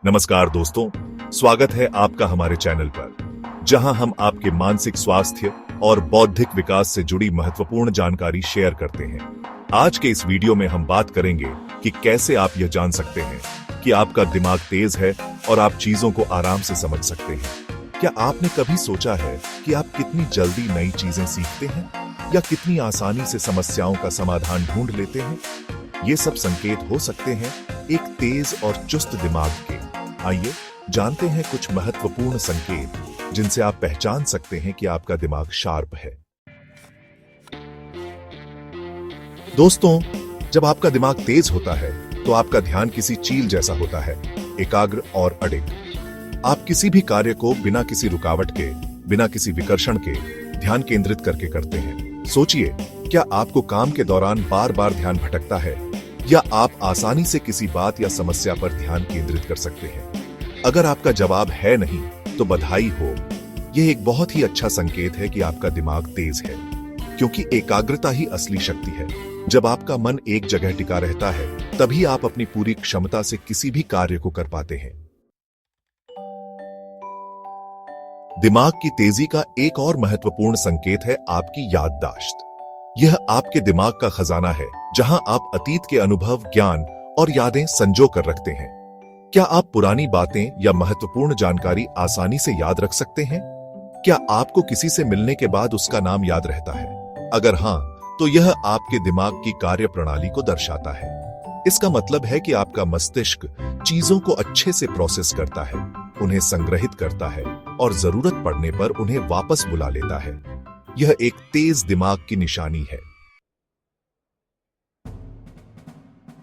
नमस्कार दोस्तों, स्वागत है आपका हमारे चैनल पर, जहां हम आपके मानसिक स्वास्थ्य और बौद्धिक विकास से जुड़ी महत्वपूर्ण जानकारी शेयर करते हैं। आज के इस वीडियो में हम बात करेंगे कि कैसे आप यह जान सकते हैं कि आपका दिमाग तेज है और आप चीजों को आराम से समझ सकते हैं। क्या आपने कभी सोचा है कि आप कितनी जल्दी नई चीजें सीखते हैं या कितनी आसानी से समस्याओं का समाधान ढूंढ लेते हैं? ये सब संकेत हो सकते हैं एक तेज और चुस्त दिमाग के। आइए जानते हैं कुछ महत्वपूर्ण संकेत जिनसे आप पहचान सकते हैं कि आपका दिमाग शार्प है। दोस्तों, जब आपका दिमाग तेज होता है तो आपका ध्यान किसी चील जैसा होता है, एकाग्र और अडिग। आप किसी भी कार्य को बिना किसी रुकावट के, बिना किसी विकर्षण के ध्यान केंद्रित करके करते हैं। सोचिए, क्या आपको काम के दौरान बार बार ध्यान भटकता है या आप आसानी से किसी बात या समस्या पर ध्यान केंद्रित कर सकते हैं? अगर आपका जवाब है नहीं, तो बधाई हो। यह एक बहुत ही अच्छा संकेत है कि आपका दिमाग तेज है, क्योंकि एकाग्रता ही असली शक्ति है। जब आपका मन एक जगह टिका रहता है, तभी आप अपनी पूरी क्षमता से किसी भी कार्य को कर पाते हैं। दिमाग की तेजी का एक और महत्वपूर्ण संकेत है आपकी याददाश्त। यह आपके दिमाग का खजाना है, जहां आप अतीत के अनुभव, ज्ञान और यादें संजो कर रखते हैं। क्या आप पुरानी बातें या महत्वपूर्ण जानकारी आसानी से याद रख सकते हैं? क्या आपको किसी से मिलने के बाद उसका नाम याद रहता है? अगर हां, तो यह आपके दिमाग की कार्य प्रणाली को दर्शाता है। इसका मतलब है कि आपका मस्तिष्क चीजों को अच्छे से प्रोसेस करता है, उन्हें संग्रहित करता है और जरूरत पड़ने पर उन्हें वापस बुला लेता है। यह एक तेज दिमाग की निशानी है।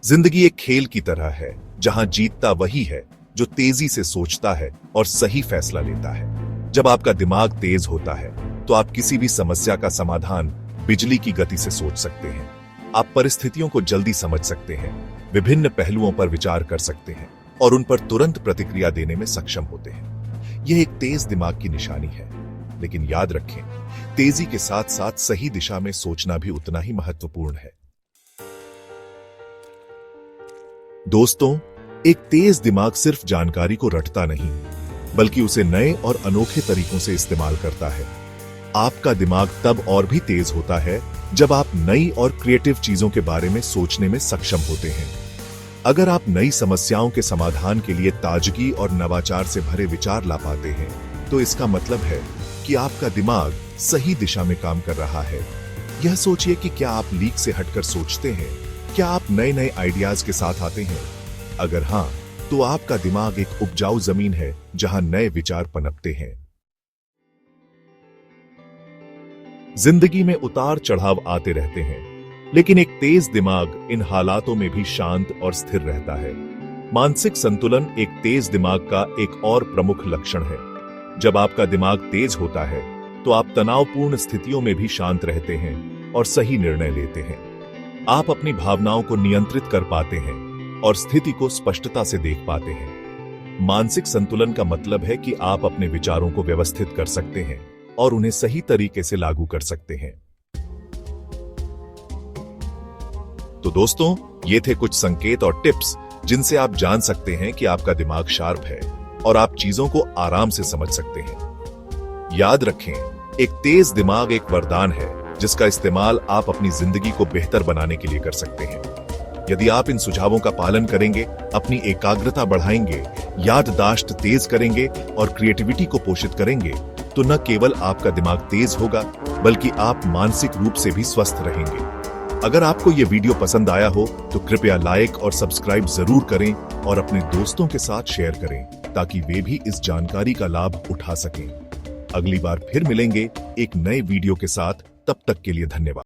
जिंदगी एक खेल की तरह है, जहां जीतता वही है जो तेजी से सोचता है और सही फैसला लेता है। जब आपका दिमाग तेज होता है, तो आप किसी भी समस्या का समाधान बिजली की गति से सोच सकते हैं। आप परिस्थितियों को जल्दी समझ सकते हैं, विभिन्न पहलुओं पर विचार कर सकते हैं और उन पर तुरंत प्रतिक्रिया देने में सक्षम होते हैं। यह एक तेज दिमाग की निशानी है। लेकिन याद रखें, तेजी के साथ साथ सही दिशा में सोचना भी उतना ही महत्वपूर्ण है। दोस्तों, एक तेज दिमाग सिर्फ जानकारी को रटता नहीं, बल्कि उसे नए और अनोखे तरीकों से इस्तेमाल करता है। आपका दिमाग तब और भी तेज होता है जब आप नई और क्रिएटिव चीजों के बारे में सोचने में सक्षम होते हैं। अगर आप नई समस्याओं के समाधान के लिए ताजगी और नवाचार से भरे विचार ला पाते हैं, तो इसका मतलब है कि आपका दिमाग सही दिशा में काम कर रहा है। यह सोचिए कि क्या आप लीक से हटकर सोचते हैं? क्या आप नए नए आइडियाज के साथ आते हैं? अगर हां, तो आपका दिमाग एक उपजाऊ जमीन है जहां नए विचार पनपते हैं। जिंदगी में उतार चढ़ाव आते रहते हैं, लेकिन एक तेज दिमाग इन हालातों में भी शांत और स्थिर रहता है। मानसिक संतुलन एक तेज दिमाग का एक और प्रमुख लक्षण है। जब आपका दिमाग तेज होता है, तो आप तनावपूर्ण स्थितियों में भी शांत रहते हैं और सही निर्णय लेते हैं। आप अपनी भावनाओं को नियंत्रित कर पाते हैं और स्थिति को स्पष्टता से देख पाते हैं। मानसिक संतुलन का मतलब है कि आप अपने विचारों को व्यवस्थित कर सकते हैं और उन्हें सही तरीके से लागू कर सकते हैं। तो दोस्तों, ये थे कुछ संकेत और टिप्स जिनसे आप जान सकते हैं कि आपका दिमाग शार्प है और आप चीजों को आराम से समझ सकते हैं। याद रखें, एक तेज दिमाग एक वरदान है जिसका इस्तेमाल आप अपनी जिंदगी को बेहतर बनाने के लिए कर सकते हैं। यदि आप इन सुझावों का पालन करेंगे, अपनी एकाग्रता बढ़ाएंगे, याददाश्त तेज करेंगे और क्रिएटिविटी को पोषित करेंगे, तो न केवल आपका दिमाग तेज होगा, बल्कि आप मानसिक रूप से भी स्वस्थ रहेंगे। अगर आपको यह वीडियो पसंद आया हो, तो कृपया लाइक और सब्सक्राइब जरूर करें और अपने दोस्तों के साथ शेयर करें, ताकि वे भी इस जानकारी का लाभ उठा सकें। अगली बार फिर मिलेंगे एक नए वीडियो के साथ। तब तक के लिए धन्यवाद।